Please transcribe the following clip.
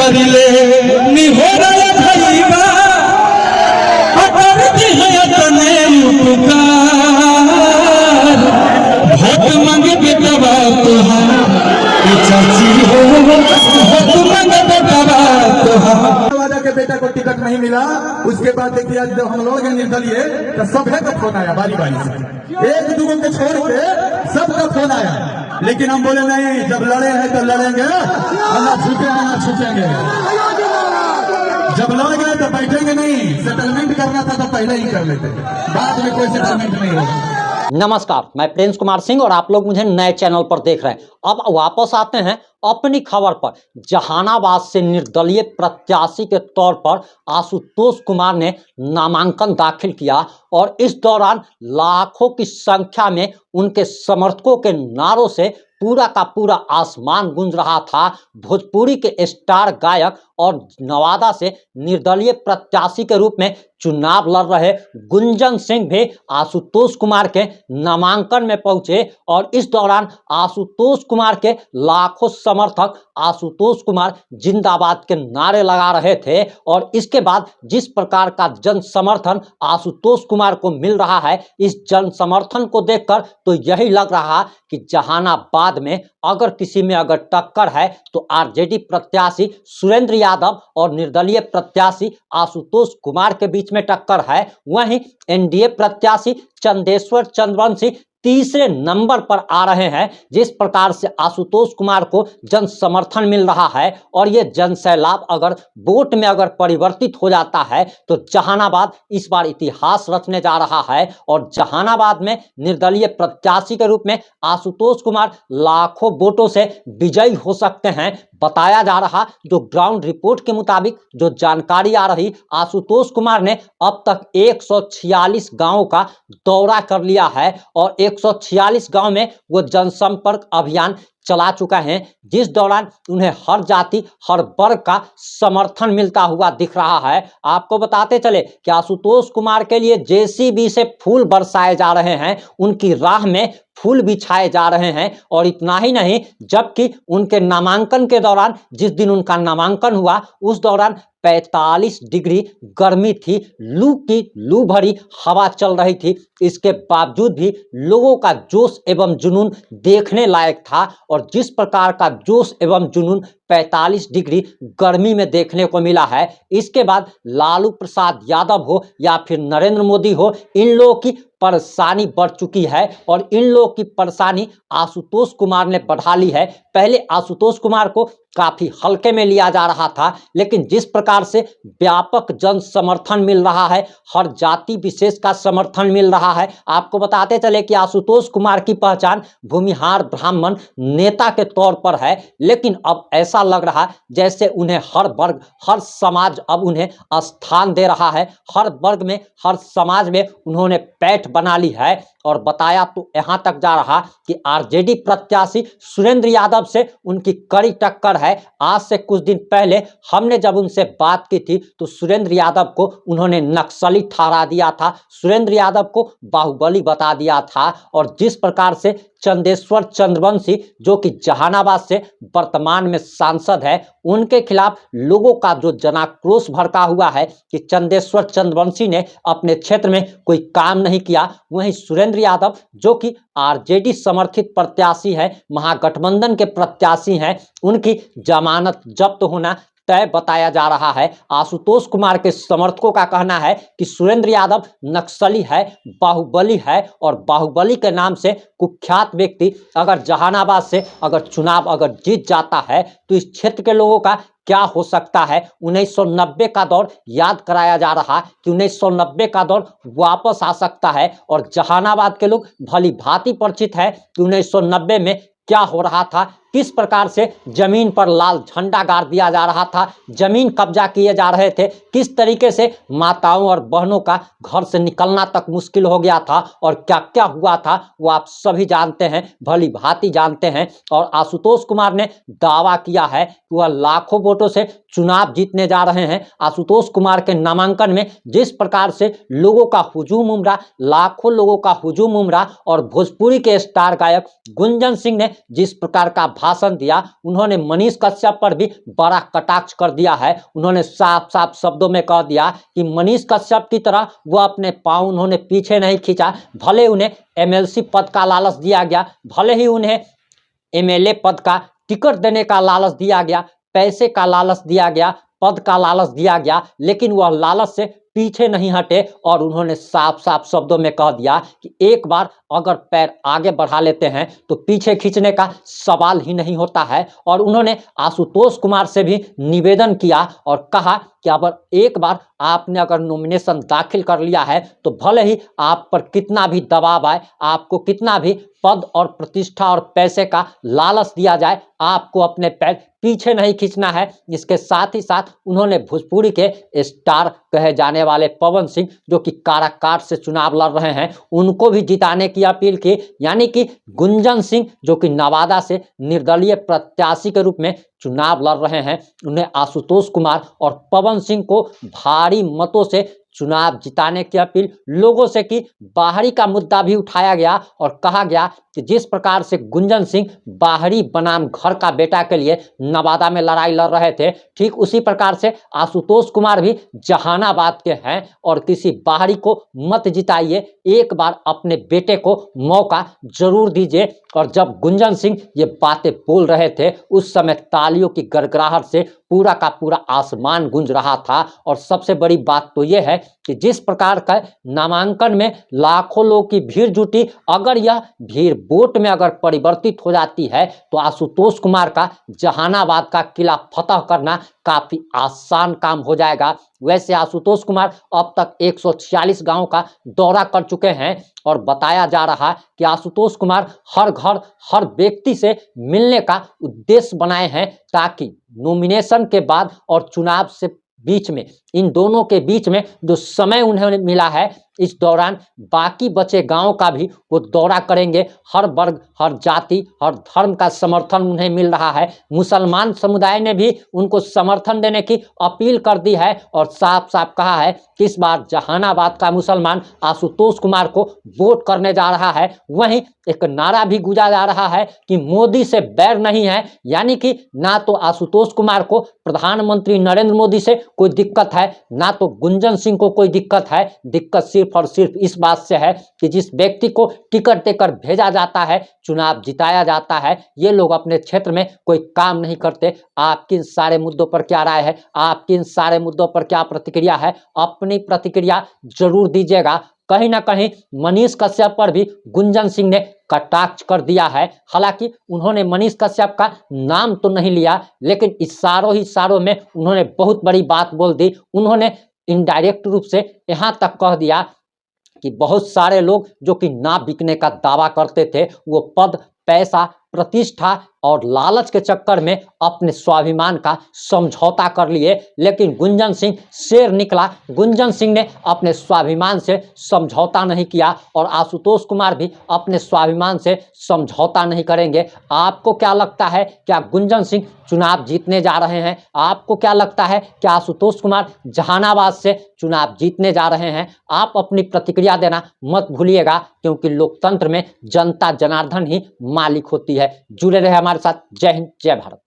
करिले निहोरा भईबा अगर दिहया तने उपकार भोट मांगे बेटवा तोहार चाची हो भोट मांगे बेटवा तोहार के बेटा को टिकट नहीं मिला। उसके बाद देखिए आज जब हम लोग निर्दलीय तो सबका का फोन आया बारी बारी से, एक दूसरे को छोड़ के सबका फोन आया, लेकिन हम बोले नहीं, जब लड़े हैं तो लड़ेंगे और ना छूटेंगे ना छूटेंगे। जब लड़ गए तो बैठेंगे नहीं, सेटलमेंट करना था तो पहले ही कर लेते, बाद में कोई सेटलमेंट नहीं होगा। नमस्कार, मैं प्रिंस कुमार सिंह और आप लोग मुझे नए चैनल पर देख रहे हैं। अब वापस आते हैं अपनी खबर पर। जहानाबाद से निर्दलीय प्रत्याशी के तौर पर आशुतोष कुमार ने नामांकन दाखिल किया और इस दौरान लाखों की संख्या में उनके समर्थकों के नारों से पूरा का पूरा आसमान गूंज रहा था। भोजपुरी के स्टार गायक और नवादा से निर्दलीय प्रत्याशी के रूप में चुनाव लड़ रहे गुंजन सिंह भी आशुतोष कुमार के नामांकन में पहुंचे और इस दौरान आशुतोष कुमार के लाखों समर्थक आशुतोष कुमार जिंदाबाद के नारे लगा रहे थे। और इसके बाद जिस प्रकार का जन समर्थन आशुतोष कुमार को मिल रहा है, इस जन समर्थन को देखकर तो यही लग रहा कि जहानाबाद में अगर किसी में अगर टक्कर है तो आरजेडी प्रत्याशी सुरेंद्र यादव और निर्दलीय प्रत्याशी आशुतोष कुमार के बीच में टक्कर है। वहीं एनडीए प्रत्याशी चंदेश्वर चंद्रवंशी तीसरे नंबर पर आ रहे हैं। जिस प्रकार से आशुतोष कुमार को जन समर्थन मिल रहा है और ये जन सैलाब अगर वोट में अगर परिवर्तित हो जाता है तो जहानाबाद इस बार इतिहास रचने जा रहा है और जहानाबाद में निर्दलीय प्रत्याशी के रूप में आशुतोष कुमार लाखों वोटों से विजयी हो सकते हैं। बताया जा रहा जो ग्राउंड रिपोर्ट के मुताबिक जो जानकारी आ रही, आशुतोष कुमार ने अब तक 146 गांवों का दौरा कर लिया है और 146 गांव में वो जनसंपर्क अभियान चला चुका है, जिस दौरान उन्हें हर जाति हर वर्ग का समर्थन मिलता हुआ दिख रहा है। आपको बताते चले कि आशुतोष कुमार के लिए जेसीबी से फूल बरसाए जा रहे हैं, उनकी राह में फूल बिछाए जा रहे हैं। और इतना ही नहीं, जबकि उनके नामांकन के दौरान जिस दिन उनका नामांकन हुआ उस दौरान 45 डिग्री गर्मी थी, लू भरी हवा चल रही थी। इसके बावजूद भी लोगों का जोश एवं जुनून देखने लायक था और जिस प्रकार का जोश एवं जुनून 45 डिग्री गर्मी में देखने को मिला है, इसके बाद लालू प्रसाद यादव हो या फिर नरेंद्र मोदी हो, इन लोगों की परेशानी बढ़ चुकी है और इन लोगों की परेशानी आशुतोष कुमार ने बढ़ा ली है। पहले आशुतोष कुमार को काफी हल्के में लिया जा रहा था, लेकिन जिस प्रकार से व्यापक जन समर्थन मिल रहा है, हर जाति विशेष का समर्थन मिल रहा है। आपको बताते चले कि आशुतोष कुमार की पहचान भूमिहार ब्राह्मण नेता के तौर पर है, लेकिन अब ऐसा लग रहा जैसे उन्हें हर वर्ग हर समाज अब उन्हें स्थान दे रहा है। हर वर्ग में हर समाज में उन्होंने पैठ बना ली है और बताया तो यहाँ तक जा रहा कि आरजेडी प्रत्याशी सुरेंद्र यादव से उनकी कड़ी टक्कर है। आज से कुछ दिन पहले हमने जब उनसे बात की थी तो सुरेंद्र यादव को उन्होंने नक्सली ठहरा दिया था, सुरेंद्र यादव को बाहुबली बता दिया था। और जिस प्रकार से चंदेश्वर चंद्रवंशी जो कि जहानाबाद से वर्तमान में सांसद है, उनके खिलाफ लोगों का जो जनाक्रोश भड़का हुआ है कि चंदेश्वर चंद्रवंशी ने अपने क्षेत्र में कोई काम नहीं किया, वहीं सुरेंद्र यादव जो कि आरजेडी समर्थित प्रत्याशी है, महागठबंधन के प्रत्याशी हैं, उनकी जमानत जब्त होना तय बताया जा रहा है। आशुतोष कुमार के समर्थकों का कहना है कि सुरेंद्र यादव नक्सली है, बाहुबली है और बाहुबली के नाम से कुख्यात व्यक्ति अगर जहानाबाद से अगर चुनाव अगर जीत जाता है तो इस क्षेत्र के लोगों का क्या हो सकता है। 1990 का दौर याद कराया जा रहा कि 1990 का दौर वापस आ सकता है और जहानाबाद के लोग भली भांति परिचित है कि 1990 में क्या हो रहा था, किस प्रकार से जमीन पर लाल झंडा गाड़ दिया जा रहा था, जमीन कब्जा किए जा रहे थे, किस तरीके से माताओं और बहनों का घर से निकलना तक मुश्किल हो गया था और क्या क्या हुआ था वो आप सभी जानते हैं, भली भांति जानते हैं। और आशुतोष कुमार ने दावा किया है कि वह लाखों वोटों से चुनाव जीतने जा रहे हैं। आशुतोष कुमार के नामांकन में जिस प्रकार से लोगों का हुजूम उमड़ा, लाखों लोगों का हुजूम उमड़ा और भोजपुरी के स्टार गायक गुंजन सिंह ने जिस प्रकार का भाषण दिया, उन्होंने मनीष कश्यप पर भी बड़ा कटाक्ष कर दिया है। उन्होंने साफ साफ शब्दों में कह दिया कि मनीष कश्यप की तरह वो अपने पांव उन्होंने पीछे नहीं खींचा। भले उन्हें एमएलसी पद का लालच दिया गया, भले ही उन्हें एमएलए पद का टिकट देने का लालच दिया गया, पैसे का लालच दिया गया, पद का लालच दिया गया, लेकिन वह लालच से पीछे नहीं हटे और उन्होंने साफ साफ शब्दों में कह दिया कि एक बार अगर पैर आगे बढ़ा लेते हैं तो पीछे खींचने का सवाल ही नहीं होता है। और उन्होंने आशुतोष कुमार से भी निवेदन किया और कहा कि अगर एक बार आपने अगर नॉमिनेशन दाखिल कर लिया है तो भले ही आप पर कितना भी दबाव आए, आपको कितना भी पद और प्रतिष्ठा और पैसे का लालच दिया जाए, आपको अपने पैर पीछे नहीं खींचना है। इसके साथ ही साथ उन्होंने भोजपुरी के स्टार कहे जाने वाले पवन सिंह, जो कि काराकाट से चुनाव लड़ रहे हैं, उनको भी जिताने की अपील की। यानी कि गुंजन सिंह, जो कि नवादा से निर्दलीय प्रत्याशी के रूप में चुनाव लड़ रहे हैं, उन्हें आशुतोष कुमार और पवन सिंह को भारी मतों से चुनाव जिताने की अपील लोगों से की। बाहरी का मुद्दा भी उठाया गया और कहा गया कि जिस प्रकार से गुंजन सिंह बाहरी बनाम घर का बेटा के लिए नवादा में लड़ाई लड़ रहे थे, ठीक उसी प्रकार से आशुतोष कुमार भी जहानाबाद के हैं और किसी बाहरी को मत जिताइए, एक बार अपने बेटे को मौका जरूर दीजिए। और जब गुंजन सिंह ये बातें बोल रहे थे उस समय तालियों की गड़गड़ाहट से पूरा का पूरा आसमान गूंज रहा था। और सबसे बड़ी बात तो यह है कि जिस प्रकार का नामांकन में लाखों लोगों की भीड़ जुटी, अगर यह भीड़ वोट में अगर परिवर्तित हो जाती है तो आशुतोष कुमार का जहानाबाद का किला फतह करना काफी आसान काम हो जाएगा। वैसे आशुतोष कुमार अब तक 146 गांव का दौरा कर चुके हैं और बताया जा रहा है कि आशुतोष कुमार हर घर हर व्यक्ति से मिलने का उद्देश्य बनाए हैं, ताकि नॉमिनेशन के बाद और चुनाव से बीच में, इन दोनों के बीच में जो समय उन्हें मिला है, इस दौरान बाकी बचे गांव का भी वो दौरा करेंगे। हर वर्ग, हर जाति, हर धर्म का समर्थन उन्हें मिल रहा है। मुसलमान समुदाय ने भी उनको समर्थन देने की अपील कर दी है और साफ साफ कहा है कि इस बार जहानाबाद का मुसलमान आशुतोष कुमार को वोट करने जा रहा है। वहीं एक नारा भी गूंजा जा रहा है कि मोदी से बैर नहीं है, यानी कि ना तो आशुतोष कुमार को प्रधानमंत्री नरेंद्र मोदी से कोई दिक्कत है, ना तो गुंजन सिंह को कोई दिक्कत है। दिक्कत सिर्फ और सिर्फ इस बात से है कि जिस व्यक्ति को टिकट देकर भेजा जाता है, चुनाव जिताया जाता है, ये लोग अपने क्षेत्र में कोई काम नहीं करते। आपकी इन सारे मुद्दों पर क्या राय है, आपकी इन सारे मुद्दों पर क्या प्रतिक्रिया है, अपनी प्रतिक्रिया जरूर दीजिएगा। कहीं ना कहीं मनीष कश्यप पर भी गुंजन सिंह ने कटाक्ष कर दिया है। हालांकि उन्होंने मनीष कश्यप का नाम तो नहीं लिया, लेकिन इशारों में उन्होंने बहुत बड़ी बात बोल दी। उन्होंने इनडायरेक्ट रूप से यहाँ तक कह दिया कि बहुत सारे लोग जो कि ना बिकने का दावा करते थे, वो पद, पैसा, प्रतिष्ठा और लालच के चक्कर में अपने स्वाभिमान का समझौता कर लिए, लेकिन गुंजन सिंह शेर निकला। गुंजन सिंह ने अपने स्वाभिमान से समझौता नहीं किया और आशुतोष कुमार भी अपने स्वाभिमान से समझौता नहीं करेंगे। आपको क्या लगता है, क्या गुंजन सिंह चुनाव जीतने जा रहे हैं? आपको क्या लगता है कि आशुतोष कुमार जहानाबाद से चुनाव जीतने जा रहे हैं? आप अपनी प्रतिक्रिया देना मत भूलिएगा, क्योंकि लोकतंत्र में जनता जनार्दन ही मालिक होती है। जुड़े रहे हमारे साथ। जय हिंद, जय भारत।